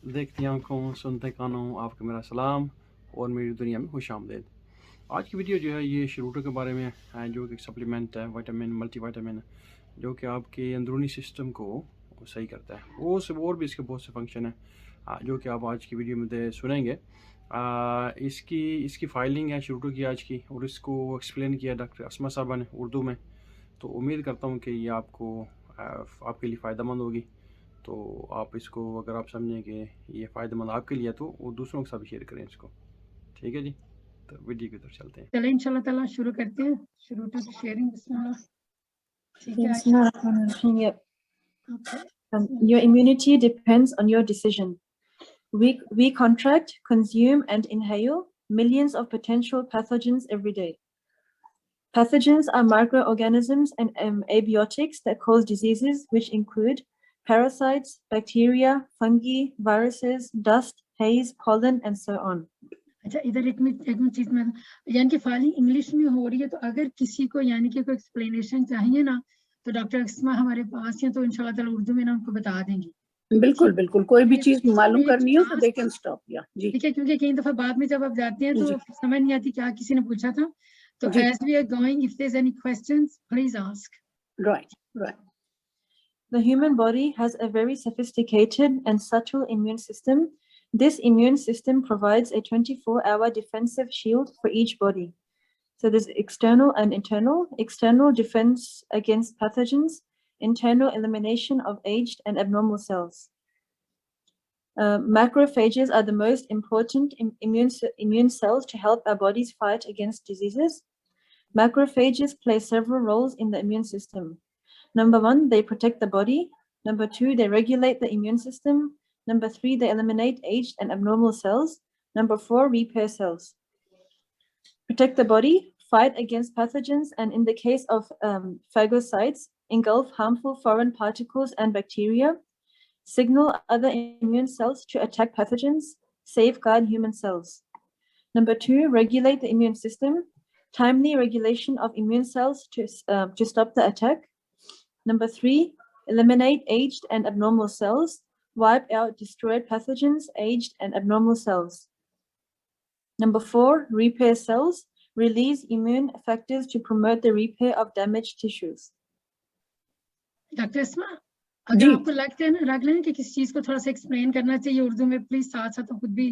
देखती आंखों सुनते कानों आपको मेरा सलाम और मेरी दुनिया में खुश आमदीद। आज की वीडियो जो है ये शरूटो के बारे में है, जो कि एक सप्लीमेंट है, विटामिन मल्टी विटामिन, जो कि आपके अंदरूनी सिस्टम को सही करता है। वो सब और भी इसके बहुत से फंक्शन हैं जो कि आप आज की वीडियो में सुनेंगे। इसकी फाइलिंग है शरूटो की आज की, और इसको एक्सप्लेन किया डॉक्टर अस्मा साहबा ने उर्दू में। तो उम्मीद करता हूँ कि ये आपके लिए फ़ायदा मंद होगी। तो आप इसको अगर आप समझें कि ये फ़ायदेमंद आपके लिए है तो वो दूसरों के साथ भी शेयर करें इसको। ठीक है जी, तो वीडियो की तरफ चलते हैं। चलें इंशाल्लाह ताला शुरू करते हैं शुरू टू शेयरिंग। बिस्मिल्लाह। ठीक है। Bismillahirrahmanirrahim. Okay. Your immunity depends on your decision. We contract, consume, and inhale millions of potential pathogens every day. Pathogens are microorganisms and abiotics that cause diseases, which include parasites, bacteria, fungi, viruses, dust, haze, pollen, and so on. अच्छा, इधर एक चीज में यानी कि filing English में हो रही है, तो अगर किसी को यानी कि कोई एक्सप्लेनेशन चाहिए ना, तो डॉक्टर अस्मा हमारे पास हैं, तो इंशाल्लाह ताला उर्दू में ना उनको बता देंगी। बिल्कुल बिल्कुल, कोई भी चीज मालूम करनी हो तो दे कैन स्टॉप या जी। ठीक है, क्योंकि कई दफा बाद में जब आप जाते हैं तो समझ नहीं आती क्या किसी ने पूछा था। तो as we are going, if there's any questions, please ask. Right. The human body has a very sophisticated and subtle immune system. This immune system provides a 24-hour defensive shield for each body. So there's external and internal. External defense against pathogens, internal elimination of aged and abnormal cells. Macrophages are the most important immune cells to help our bodies fight against diseases. Macrophages play several roles in the immune system. Number 1, they protect the body. Number 2, they regulate the immune system. Number 3, they eliminate aged and abnormal cells. Number 4, repair cells. Protect the body, fight against pathogens, and in the case of phagocytes, engulf harmful foreign particles and bacteria, signal other immune cells to attack pathogens, safeguard human cells. Number 2, regulate the immune system, timely regulation of immune cells to stop the attack. Number 3, eliminate aged and abnormal cells, wipe out destroyed pathogens, aged and abnormal cells. Number 4, repair cells, release immune factors to promote the repair of damaged tissues. Doctor Asma, अगर आपको लगता है ना कि किसी चीज को थोड़ा सा एक्सप्लेन करना चाहिए उर्दू में, प्लीज साथ साथ खुद भी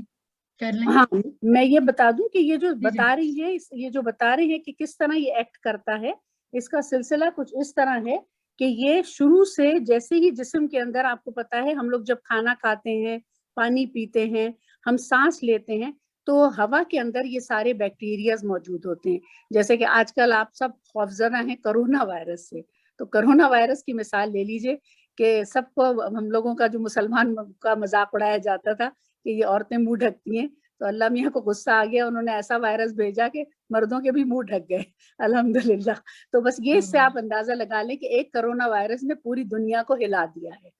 कर लें। हाँ, मैं ये बता दूं कि ये जो बता रही है, ये जो बता रहे हैं कि किस तरह ये एक्ट करता है, इसका सिलसिला कुछ इस तरह है कि ये शुरू से जैसे ही जिस्म के अंदर, आपको पता है हम लोग जब खाना खाते हैं, पानी पीते हैं, हम सांस लेते हैं, तो हवा के अंदर ये सारे बैक्टीरियाज मौजूद होते हैं। जैसे कि आजकल आप सब खौफजदा हैं कोरोना वायरस से, तो कोरोना वायरस की मिसाल ले लीजिए कि सबको, हम लोगों का जो मुसलमान का मजाक उड़ाया जाता था कि ये औरतें मुंह ढकती हैं, तो अल्लाह मियाँ को गुस्सा आ गया, उन्होंने ऐसा वायरस भेजा कि मर्दों के भी मुंह ढक गए, अल्हम्दुलिल्लाह। तो बस ये इससे आप अंदाजा लगा लें कि एक कोरोना वायरस ने पूरी दुनिया को हिला दिया है।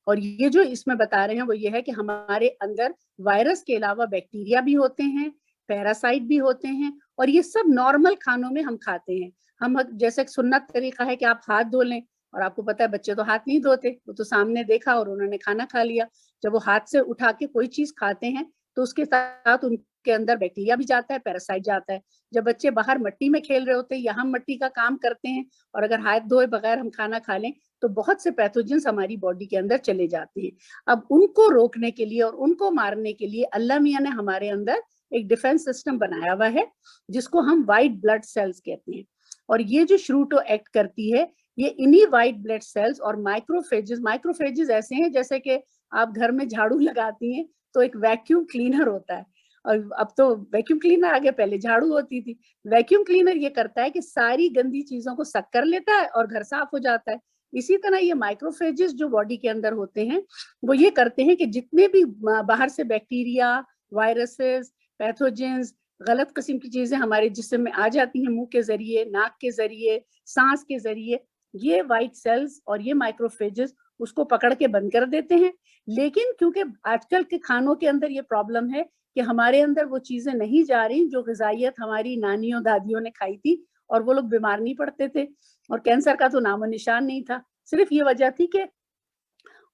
और ये जो इसमें बता रहे हैं वो ये है कि हमारे अंदर वायरस के अलावा बैक्टीरिया भी होते हैं, पैरासाइट भी होते हैं, और ये सब नॉर्मल खानों में हम खाते हैं। हम जैसे सुन्नत तरीका है कि आप हाथ धो लें, और आपको पता है बच्चे तो हाथ नहीं धोते, वो तो सामने देखा और उन्होंने खाना खा लिया। जब वो हाथ से उठा के कोई चीज खाते हैं तो उसके साथ उनके अंदर बैक्टीरिया भी जाता है, पैरासाइट जाता है। जब बच्चे बाहर मिट्टी में खेल रहे होते हैं या हम मिट्टी का काम करते हैं, और अगर हाथ धोए बगैर हम खाना खा लें तो बहुत से पैथोजेंस हमारी बॉडी के अंदर चले जाते हैं। अब उनको रोकने के लिए और उनको मारने के लिए अल्लाह मियाँ ने हमारे अंदर एक डिफेंस सिस्टम बनाया हुआ है, जिसको हम व्हाइट ब्लड सेल्स कहते हैं। और ये जो शरूटो एक्ट करती है, ये इन्हीं व्हाइट ब्लड सेल्स और माइक्रोफेजेस ऐसे हैं जैसे कि आप घर में झाड़ू लगाती हैं तो एक वैक्यूम क्लीनर होता है, और अब तो वैक्यूम क्लीनर आ गया, पहले झाड़ू होती थी। वैक्यूम क्लीनर ये करता है कि सारी गंदी चीजों को सक कर लेता है और घर साफ हो जाता है। इसी तरह ये माइक्रोफेजेस जो बॉडी के अंदर होते हैं, वो ये करते हैं कि जितने भी बाहर से बैक्टीरिया, वायरसेस, पैथोजेंस, गलत किस्म की चीजें हमारे जिस्म में आ जाती हैं मुंह के जरिए, नाक के जरिए, सांस के जरिए, ये व्हाइट सेल्स और ये माइक्रोफेजेस उसको पकड़ के बंद कर देते हैं। लेकिन क्योंकि आजकल के खानों के अंदर ये प्रॉब्लम है कि हमारे अंदर वो चीजें नहीं जा रही जो ग़िज़ाइयत हमारी नानियों दादियों ने खाई थी, और वो लोग बीमार नहीं पड़ते थे, और कैंसर का तो नामो निशान नहीं था। सिर्फ ये वजह थी कि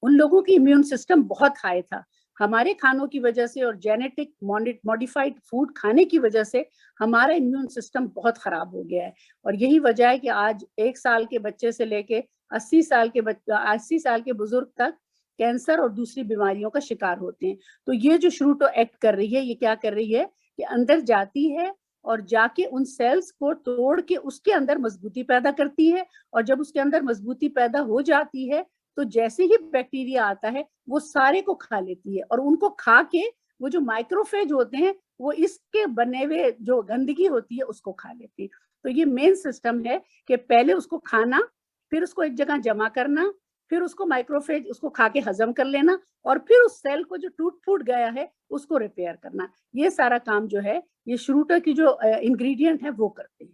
उन लोगों की इम्यून सिस्टम बहुत हाई था। ہمارے کھانوں کی وجہ سے اور جینیٹک ماڈیفائڈ فوڈ کھانے کی وجہ سے ہمارا امیون سسٹم بہت خراب ہو گیا ہے. اور یہی وجہ ہے کہ آج 1 سال کے بچے سے لے کے 80 سال کے بزرگ تک کینسر اور دوسری بیماریوں کا شکار ہوتے ہیں. تو یہ جو شروٹو ایکٹ کر رہی ہے, یہ کیا کر رہی ہے کہ اندر جاتی ہے اور جا کے ان سیلز کو توڑ کے اس کے اندر مضبوطی پیدا کرتی ہے. اور جب اس کے اندر مضبوطی پیدا ہو جاتی ہے تو جیسے ہی بیکٹیریا آتا ہے وہ سارے کو کھا لیتی ہے, اور ان کو کھا کے وہ جو مائکروفیج ہوتے ہیں وہ اس کے بنے ہوئے جو گندگی ہوتی ہے اس کو کھا لیتی ہے. تو یہ مین سسٹم ہے کہ پہلے اس کو کھانا, پھر اس کو ایک جگہ جمع کرنا, پھر اس کو مائکروفیج اس کو کھا کے ہضم کر لینا, اور پھر اس سیل کو جو ٹوٹ پھوٹ گیا ہے اس کو ریپیئر کرنا. یہ سارا کام جو ہے یہ شروٹر کی جو انگریڈینٹ ہے وہ کرتے ہیں.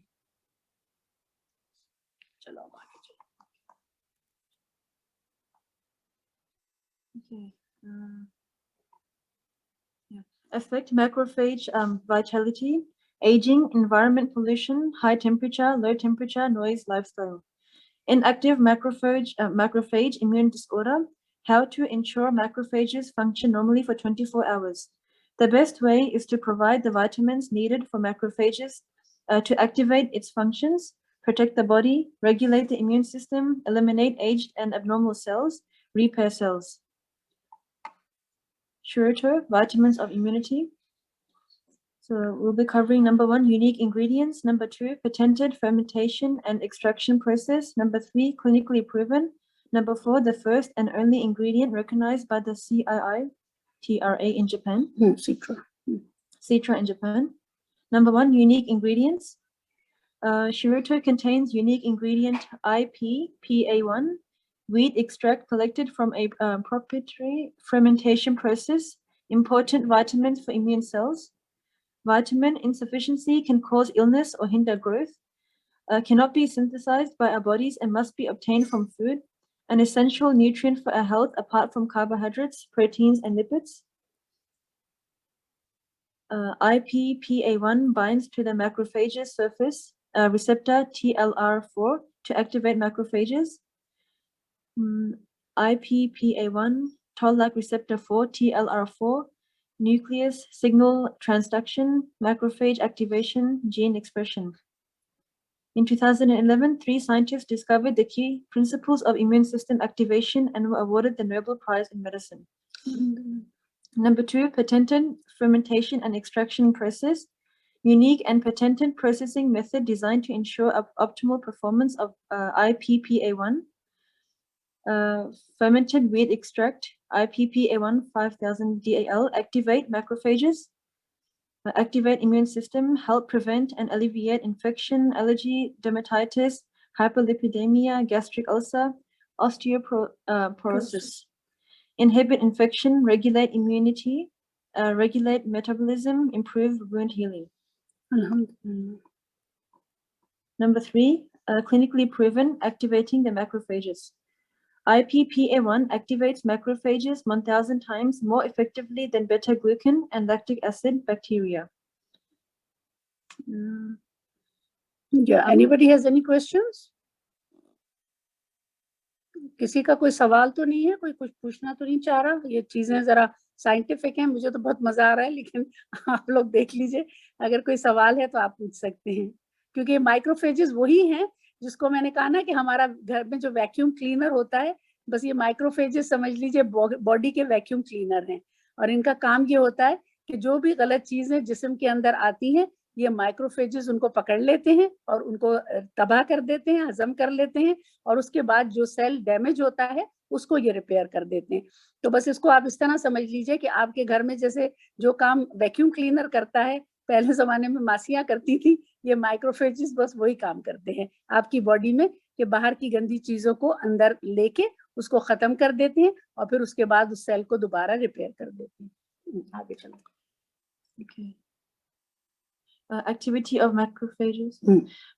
چلو آگے چلو. Okay. Affect macrophage vitality, aging, environment pollution, high temperature, low temperature, noise, lifestyle. Inactive macrophage immune disorder. How to ensure macrophages function normally for 24 hours. The best way is to provide the vitamins needed for macrophages to activate its functions, protect the body, regulate the immune system, eliminate aged and abnormal cells, repair cells. Shurter, vitamins of immunity. So we'll be covering number 1, unique ingredients. Number 2, patented fermentation and extraction process. Number 3, clinically proven. Number 4, the first and only ingredient recognized by the CII-TRA in Japan. Citra in Japan. Number 1, unique ingredients. Shirito contains unique ingredient IPPA1, wheat extract collected from a proprietary fermentation process, important vitamins for immune cells. Vitamin insufficiency can cause illness or hinder growth, cannot be synthesized by our bodies and must be obtained from food, an essential nutrient for our health apart from carbohydrates, proteins, and lipids. IPPA1 binds to the macrophage's surface receptor TLR4 to activate macrophages. IPPA1, toll-like receptor 4, TLR4, nucleus signal transduction, macrophage activation, gene expression. In 2011, 3 scientists discovered the key principles of immune system activation and were awarded the Nobel Prize in Medicine. Number 2, patented fermentation and extraction process, unique and patented processing method designed to ensure optimal performance of IPPA1. Fermented wheat extract, IPPA1 5000 DAL, activate macrophages, activate immune system, help prevent and alleviate infection, allergy, dermatitis, hyperlipidemia, gastric ulcer, osteoporosis, inhibit infection, regulate immunity, regulate metabolism, improve wound healing. Number 3, clinically proven, activating the macrophages. IPPA1 activates macrophages 1,000 times more effectively than beta-glucan and lactic acid bacteria. Yeah, anybody has any questions? کسی کا کوئی سوال تو نہیں ہے, کوئی کچھ پوچھنا تو نہیں چاہ رہا؟ یہ چیزیں ذرا سائنٹیفک ہیں, مجھے تو بہت مزہ آ رہا ہے, لیکن آپ لوگ دیکھ لیجئے, اگر کوئی سوال ہے تو آپ پوچھ سکتے ہیں. کیونکہ مائکروفیجز وہی ہیں جس کو میں نے کہا نا کہ ہمارا گھر میں جو ویکیوم کلینر ہوتا ہے, بس یہ مائکروفیجز سمجھ لیجئے باڈی کے ویکیوم کلینر ہیں. اور ان کا کام یہ ہوتا ہے کہ جو بھی غلط چیزیں جسم کے اندر آتی ہیں, یہ مائکروفیجز ان کو پکڑ لیتے ہیں اور ان کو تباہ کر دیتے ہیں, ہضم کر لیتے ہیں, اور اس کے بعد جو سیل ڈیمیج ہوتا ہے اس کو یہ ریپیئر کر دیتے ہیں. تو بس اس کو آپ اس طرح سمجھ لیجئے کہ آپ کے گھر میں جیسے جو کام ویکیوم کلینر کرتا ہے, پہلے زمانے میں ماسیاں کرتی تھی, یہ مائکروفیجز بس وہی کام کرتے ہیں آپ کی باڈی میں, کہ باہر کی گندی چیزوں کو اندر لے کے اس کو ختم کر دیتے ہیں اور پھر اس کے بعد اس سیل کو دوبارہ ریپیئر کر دیتے ہیں. آگے چلیں. Okay. Activity of macrophages.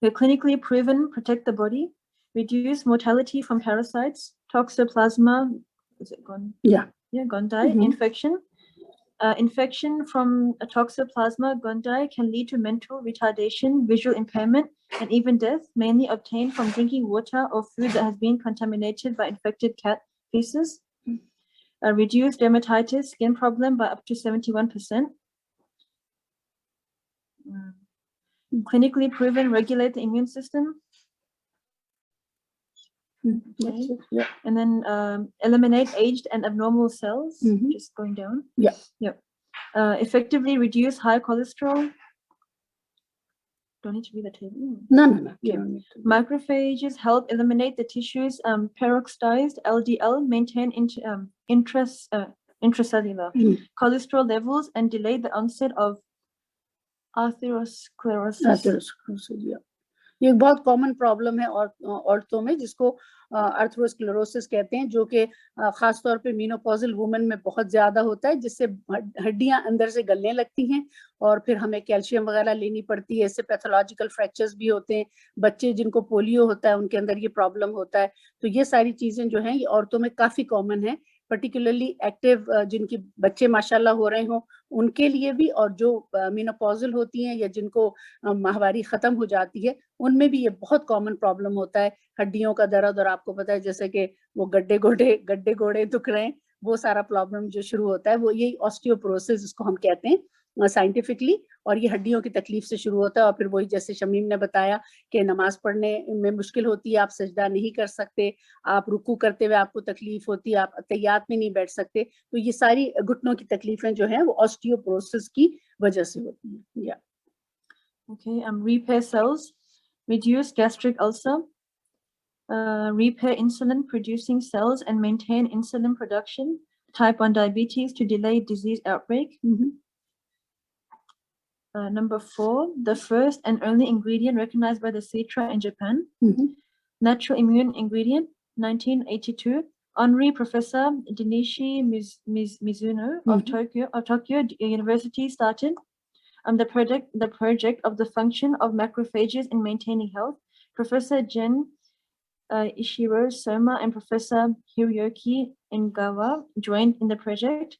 They're clinically proven, protect the body, reduce mortality from parasites, toxoplasma, is it gondii? Yeah, gondii, infection. Infection from toxoplasma gondii can lead to mental retardation, visual impairment, and even death, mainly obtained from drinking water or food that has been contaminated by infected cat feces. reduce dermatitis, skin problem by up to 71%. Clinically proven regulate the immune system. That's it. Yeah. And then eliminate aged and abnormal cells, Mhm. just going down. Yeah. Yep. Effectively reduce high cholesterol. Don't need to read the table. No. Yeah. You don't need to. Macrophages help eliminate the tissue's peroxidized LDL, maintain intracellular Mm. cholesterol levels, and delay the onset of atherosclerosis. Atherosclerosis, yeah. ये एक बहुत common problem है और औरतों में जिसको atherosclerosis कहते हैं, जो कि खास तौर पे मीनोपॉजल वुमेन में बहुत ज्यादा होता है, जिससे हड्डियां अंदर से गलने लगती हैं और फिर हमें कैल्शियम वगैरह लेनी पड़ती है. इससे पैथोलॉजिकल फ्रैक्चर्स भी होते हैं. बच्चे जिनको पोलियो होता है उनके अंदर ये प्रॉब्लम होता है. तो ये सारी चीजें जो हैं ये औरतों में काफी कॉमन है, पर्टिकुलरली एक्टिव जिनकी बच्चे माशाल्लाह हो रहे हों उनके लिए भी, और जो मीनोपॉजल होती हैं या जिनको माहवारी खत्म हो जाती है उनमें भी ये बहुत कॉमन प्रॉब्लम होता है. हड्डियों का दर्द, और आपको पता है जैसे कि वो गड्ढे गोड़े दुख रहे हैं, वो सारा प्रॉब्लम जो शुरू होता है वो यही ऑस्टियोपोरोसिस जिसको हम कहते हैं साइंटिफिकली, और ये हड्डियों की तकलीफ से शुरू होता है. और फिर वही जैसे शमीम ने बताया कि नमाज पढ़ने में मुश्किल होती है, आप सजदा नहीं कर सकते, आप रुकू करते हुए आपको तकलीफ होती है, आप तैयात में नहीं बैठ सकते. तो ये सारी घुटनों की तकलीफें जो हैं वो ऑस्टियोपोरोसिस की वजह से होती हैं. या Okay, repair cells, reduce gastric ulcer, repair insulin producing cells and maintain insulin production, type 1 diabetes to delay disease outbreak. Number 4, the first and only ingredient recognized by the CITRA in Japan, natural immune ingredient, 1982. Honorary Professor Dinishi Mizuno of Tokyo University started the project of the function of macrophages in maintaining health. Professor Jen Ishiro Soma and Professor Hiroyuki Ingawa joined in the project.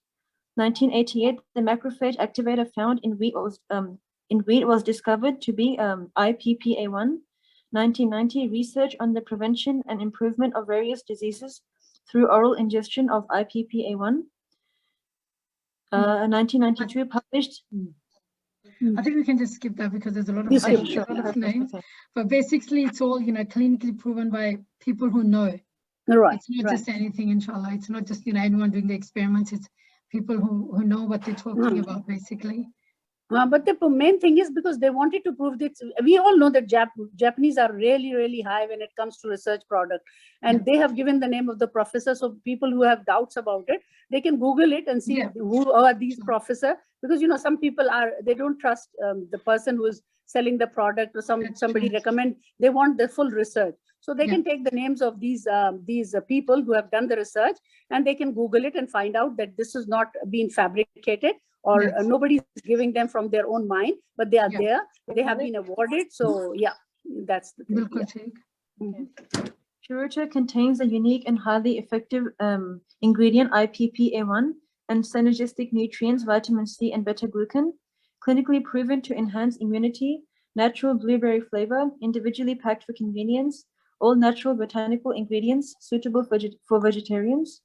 1988, the macrophage activator found in wheat was discovered to be IPPA1. 1990, research on the prevention and improvement of various diseases through oral ingestion of IPPA1. 1992, published. I think we can just skip that because there's a lot You of, skip, names, sure. a lot of names. But basically, it's all, clinically proven by people who know. Right. It's not just anything, inshallah. It's not just, anyone doing the experiments. It's people who know what they're talking about, basically. But the main thing is because they wanted to prove this. We all know that Japanese are really, really high when it comes to research product. And they have given the name of the professor. So people who have doubts about it, they can Google it and see who are these professor. Because, some people they don't trust the person who is selling the product, or somebody recommend, they want the full research. So they can take the names of these people who have done the research, and they can Google it and find out that this is not being fabricated, or nobody is giving them from their own mind, but they are there. They have been awarded. So that's the thing. Shiruta contains a unique and highly effective ingredient IPPA1 and synergistic nutrients vitamin C and beta-glucan, clinically proven to enhance immunity, natural blueberry flavor, individually packed for convenience, all natural botanical ingredients suitable for vegetarians,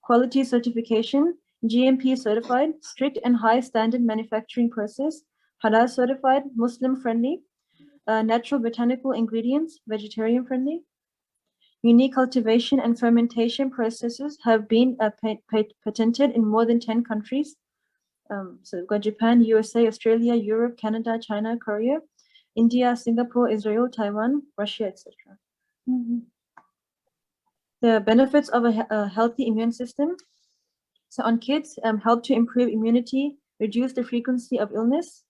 quality certification, GMP certified, strict and high standard manufacturing process, halal certified, Muslim friendly, natural botanical ingredients, vegetarian friendly. Unique cultivation and fermentation processes have been patented in more than 10 countries. So we've got Japan, USA, Australia, Europe, Canada, China, Korea, India, Singapore, Israel, Taiwan, Russia, etc. The benefits of a healthy immune system. So on kids, help to improve immunity, reduce the frequency of illness.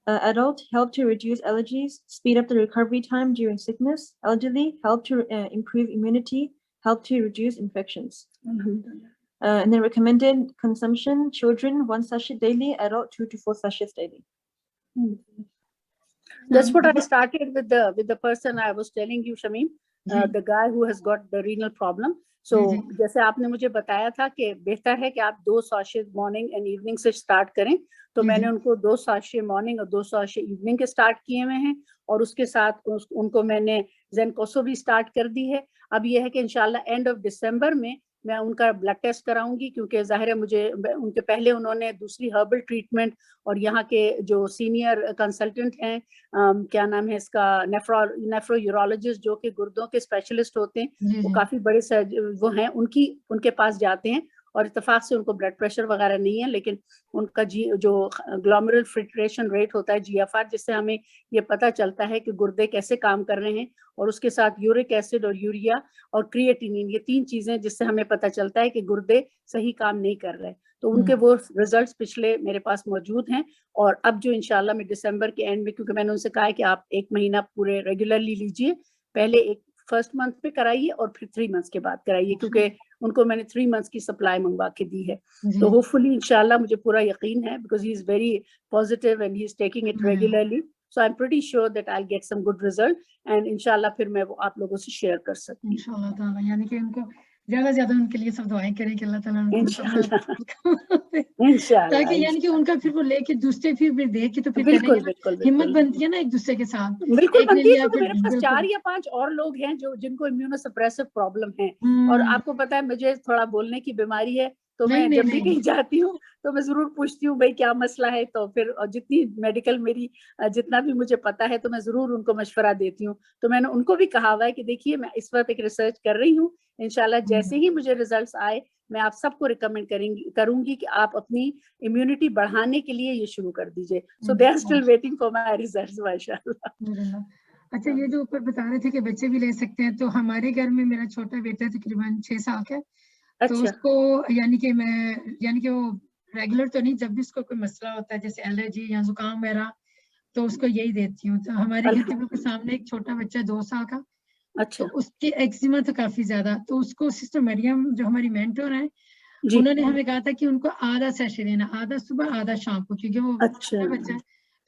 Adult, help to reduce allergies, speed up the recovery time during sickness. Elderly, help to improve immunity, help to reduce infections. And then recommended consumption, children 1 sachet daily, adult 2 to 4 sachets daily. That's what I started with the person I was telling you, Shamim, the guy who has got the renal problem. So जैसे आपने मुझे बताया था कि बेहतर है कि आप 2 sachets morning and evening से start करें, तो मैंने उनको 2 sachets morning और 2 sachets evening के start किए हुए हैं, और उसके साथ उनको मैंने Zenkoso भी start कर दी है. अब ये है कि इंशाल्लाह end of December में میں ان کا بلڈ ٹیسٹ کراؤنگی کیونکہ ظاہر ہے مجھے ان کے پہلے انہوں نے دوسری ہربل ٹریٹمنٹ اور یہاں کے جو سینئر کنسلٹنٹ ہیں کیا نام ہے اس کا نیفرو یورولوجسٹ جو کہ گردوں کے اسپیشلسٹ ہوتے ہیں وہ کافی بڑے وہ ہیں ان کے پاس جاتے ہیں اور اتفاق سے ان کو بلڈ پریشر وغیرہ نہیں ہے لیکن ان کا جو گلومرل فلٹریشن ریٹ ہوتا ہے GFR جس سے ہمیں یہ پتہ چلتا ہے کہ گردے کیسے کام کر رہے ہیں اور اس کے ساتھ یورک ایسڈ اور یوریا اور کریٹینین یہ 3 چیزیں جس سے ہمیں پتہ چلتا ہے کہ گردے صحیح کام نہیں کر رہے تو ان کے وہ ریزلٹس پچھلے میرے پاس موجود ہیں اور اب جو انشاءاللہ میں دسمبر کے اینڈ میں کیونکہ میں نے ان سے کہا ہے کہ آپ 1 مہینہ پورے ریگولرلی لیجئے پہلے ایک فرسٹ منتھ پہ کرائیے اور پھر 3 منتھس کے بعد کرائیے کیونکہ ان کو میں نے 3 منتھس کی سپلائی منگوا کے دی ہے تو ہوپ فلی انشاءاللہ مجھے پورا یقین ہے because he is very positive and he is taking it regularly so I'm pretty sure that I'll get some good result and انشاءاللہ پھر میں وہ آپ لوگوں سے شیئر کر سکتی ہوں انشاءاللہ تعالی یعنی کہ ان کو زیادہ زیادہ ان کے لیے سب دعائیں کریں کہ اللہ تعالیٰ تاکہ یعنی کہ ان کا پھر وہ لے کے دوسرے پھر دیکھ کے تو پھر بالکل ہمت بنتی ہے نا ایک دوسرے کے ساتھ بالکل بنتی ہے کیونکہ میرے پاس 4 یا 5 اور لوگ ہیں جن کو امیونو سپریسو پرابلم ہے اور آپ کو پتا ہے مجھے تھوڑا بولنے کی بیماری ہے تو میں جب بھی کہیں جاتی ہوں تو میں ضرور پوچھتی ہوں بھائی کیا مسئلہ ہے تو پھر جتنی میڈیکل میری جتنا بھی مجھے پتا ہے تو میں ضرور ان کو مشورہ دیتی ہوں تو میں نے ان کو بھی کہا ہوا ہے کہ دیکھیے میں اس وقت ایک ریسرچ کر رہی ہوں انشاءاللہ جیسے ہی مجھے ریزلٹس آئے میں آپ سب کو ریکمینڈ کروں گی کہ آپ اپنی امیونٹی بڑھانے کے لیے یہ شروع کر دیجئے so they are still waiting for my results ماشاءاللہ اچھا یہ جو اوپر بتا رہے تھے کہ بچے بھی لے سکتے ہیں تو ہمارے گھر میں میرا چھوٹا بیٹا تقریباً 6 سال کا تو اس کو یعنی کہ وہ ریگولر تو نہیں جب بھی اس کو کوئی مسئلہ ہوتا ہے جیسے الرجی یا زکام وغیرہ تو اس کو یہی دیتی ہوں تو ہمارے گھر کے بالکل سامنے ایک چھوٹا بچہ 2 سال کا تو اس کی ایکزیما تو کافی زیادہ تو اس کو سسٹر مریم جو ہماری مینٹور ہیں انہوں نے ہمیں کہا تھا کہ ان کو آدھا سیشن لینا آدھا صبح آدھا شام کو کیونکہ وہ چھوٹا بچہ ہے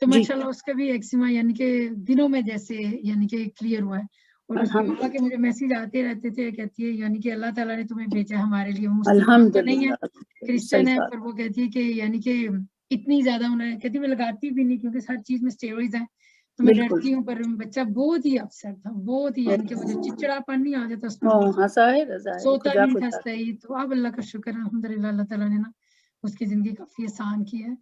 تو ماشاءاللہ اس کا بھی ایکزیما یعنی کہ دنوں میں جیسے یعنی کہ کلیئر ہوا ہے اور اس کے مجھے میسیج آتے رہتے تھے کہتی ہے یعنی کہ اللہ تعالیٰ نے تمہیں بھیجا ہمارے لیے مسلمان تو نہیں ہے کرسچن ہے پر وہ کہتی ہے کہ یعنی کہ اتنی زیادہ انہیں کہتی میں لگاتی بھی نہیں کیونکہ ہر چیز میں اسٹیرائڈز ہیں تو میں ڈرتی ہوں پر بچہ بہت ہی اپسیٹ تھا بہت ہی یعنی کہ وہ جو چچڑا پن نہیں آ جاتا اس میں سوتا بھی نہیں تھا صحیح تو اب اللہ کا شکر الحمدللہ اللہ تعالیٰ نے نا اس کی زندگی کافی آسان کی ہے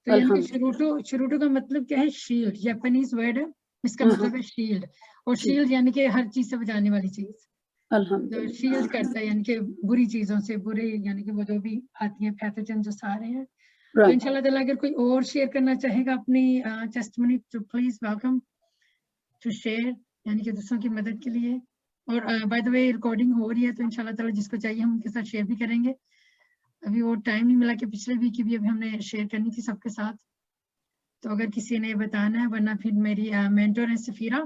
تو یعنی کہ شروٹو کا مطلب کیا ہے شیلڈ جاپانیز ورڈ ہے اس کا مطلب ہے شیلڈ اور شیلڈ یعنی کہ ہر چیز سے بچانے والی چیز شیلڈ کرتا ہے یعنی کہ بری چیزوں سے برے یعنی کہ وہ جو بھی آتی ہیں پیتھوجن جو سارے ہیں تو انشاءاللہ تعالیٰ اگر کوئی اور شیئر کرنا چاہے گا اپنی ٹیسٹمنی تو پلیز ویلکم ٹو شیئر یعنی کہ دوسروں کی مدد کے لیے اور بائی دا وے ریکارڈنگ ہو رہی ہے تو انشاءاللہ تعالیٰ جس کو چاہیے ہم ان کے ساتھ شیئر بھی کریں گے ابھی وہ ٹائم نہیں ملا کہ پچھلے ویک کی بھی ابھی ہم نے شیئر کرنی تھی سب کے ساتھ تو اگر کسی نے بتانا ہے ورنہ پھر میری مینٹور ہے سفیرہ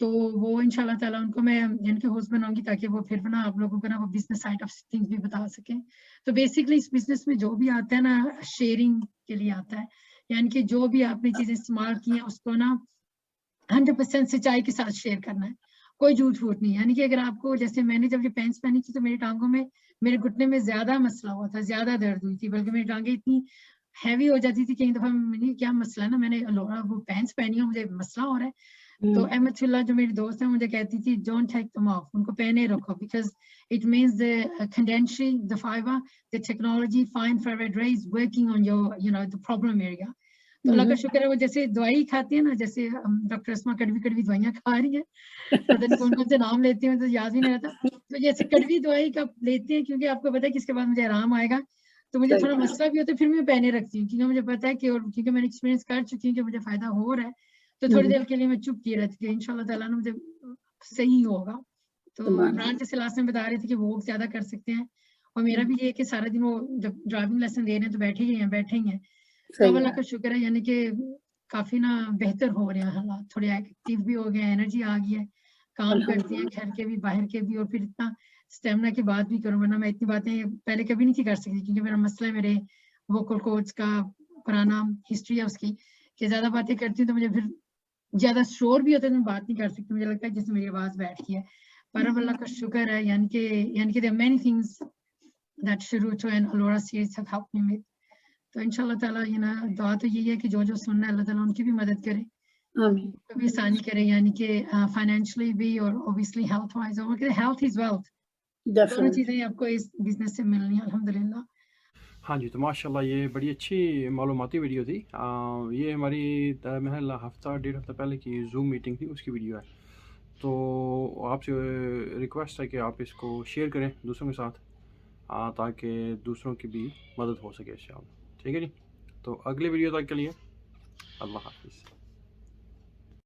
تو وہ انشاءاللہ تعالیٰ ان کو میں جن کے ہوسٹ بناؤں گی تاکہ وہ پھر نا آپ لوگوں کو نا وہ بزنس سائڈ آف تھنگس بھی بتا سکیں تو بیسکلی اس بزنس میں جو بھی آتا ہے نا شیئرنگ کے لیے آتا ہے یعنی کہ جو بھی آپ نے چیزیں استعمال کی ہیں اس کو نا 100% سچائی کے ساتھ شیئر کرنا ہے کوئی جھوٹ پھوٹ نہیں یعنی کہ اگر آپ کو جیسے میں نے جب یہ پینس پہنی تھی تو میری ٹانگوں میں میرے گھٹنے میں زیادہ مسئلہ ہوا تھا زیادہ درد ہوئی تھی بلکہ میری ٹانگیں اتنی ہیوی ہو جاتی تھی کئی دفعہ میں نے کیا مسئلہ ہے نا میں نے وہ پینس پہنی ہو مجھے مسئلہ ہو رہا ہے تو احمد اللہ جو میری دوست ہیں مجھے کہتی تھی ڈونٹ ٹیک دم آف ان کو پہنے رکھو because it means the condension the fiber the technology fine infrared rays working on your the problem area تو اللہ کا شکر ہے وہ جیسے دوائی کھاتی ہے نا جیسے ڈاکٹر اسما کڑوی کڑوی دوائیاں کھا رہی ہیں پتہ نہیں کون کون سے نام لیتی ہیں تو یاد ہی نہیں رہتا تو جیسے کڑوی دوائی کا لیتے ہیں کیونکہ آپ کو پتا ہے کہ اس کے بعد مجھے آرام آئے گا تو مجھے تھوڑا مسئلہ بھی ہوتا ہے پھر میں پہنے رکھتی ہوں کیونکہ مجھے پتا ہے کہ اور کیونکہ میں نے ایکسپیرینس کر چکی ہوں کہ مجھے فائدہ ہو رہا ہے تو تھوڑی دیر کے لیے میں چپ کی رہتی ہوں انشاءاللہ تعالیٰ نے مجھے صحیح ہوگا تو عمران جیسے لاسٹ میں بتا رہے تھے کہ وہ زیادہ کر سکتے ہیں اور میرا بھی یہ ہے کہ سارا دن وہ جب ڈرائیونگ لیسن دے رہے ہیں تو بیٹھے ہی ہیں تو اللہ کا شکر ہے یعنی کہ کافی نا بہتر ہو رہے ہیں حالات تھوڑے ایکٹیو بھی ہو گئے انرجی آ گئی ہے کام کرتی ہیں گھر کے بھی باہر کے بھی اور پھر اتنا اسٹیمنا کی بات بھی کروں ورنہ میں اتنی باتیں پہلے کبھی نہیں تھی کر سکتی کیونکہ میرا مسئلہ ہے میرے ووکل کوچ کا پرانا ہسٹری ہے اس کی کہ زیادہ باتیں کرتی ہوں تو مجھے پھر زیادہ شور بھی ہوتا ہے تو میں بات نہیں کر سکتی مجھے لگتا ہے جیسے میری آواز بیٹھ گئی ہے پر اب اللہ کا شکر ہے یعنی کہ there are many things that Shiruto and Alora series have helped me with تو انشاءاللہ تعالیٰ دعا تو یہی ہے کہ جو سننا ہے اللہ تعالیٰ ان کی بھی مدد کرے آمین بھی آسانی کرے یعنی کہ فائنینشلی بھی اور اوبیسلی ہیلتھ وائز اور ہیلتھ از ویلتھ दोनों Definitely. चीजें आपको इस बिजनेस से मिलनी है अल्हम्दुलिल्लाह। हाँ जी, तो माशाल्लाह ये बड़ी अच्छी मालूमाती वीडियो थी। ये हमारी महल हफ्ता डेढ़ हफ्ता पहले की जूम मीटिंग थी, उसकी वीडियो है। तो आपसे रिक्वेस्ट है कि आप इसको शेयर करें दूसरों के साथ, ताकि दूसरों की भी मदद हो सके इंशाअल्लाह। ठीक है जी, तो अगली वीडियो तक के लिए अल्लाह हाफिज़।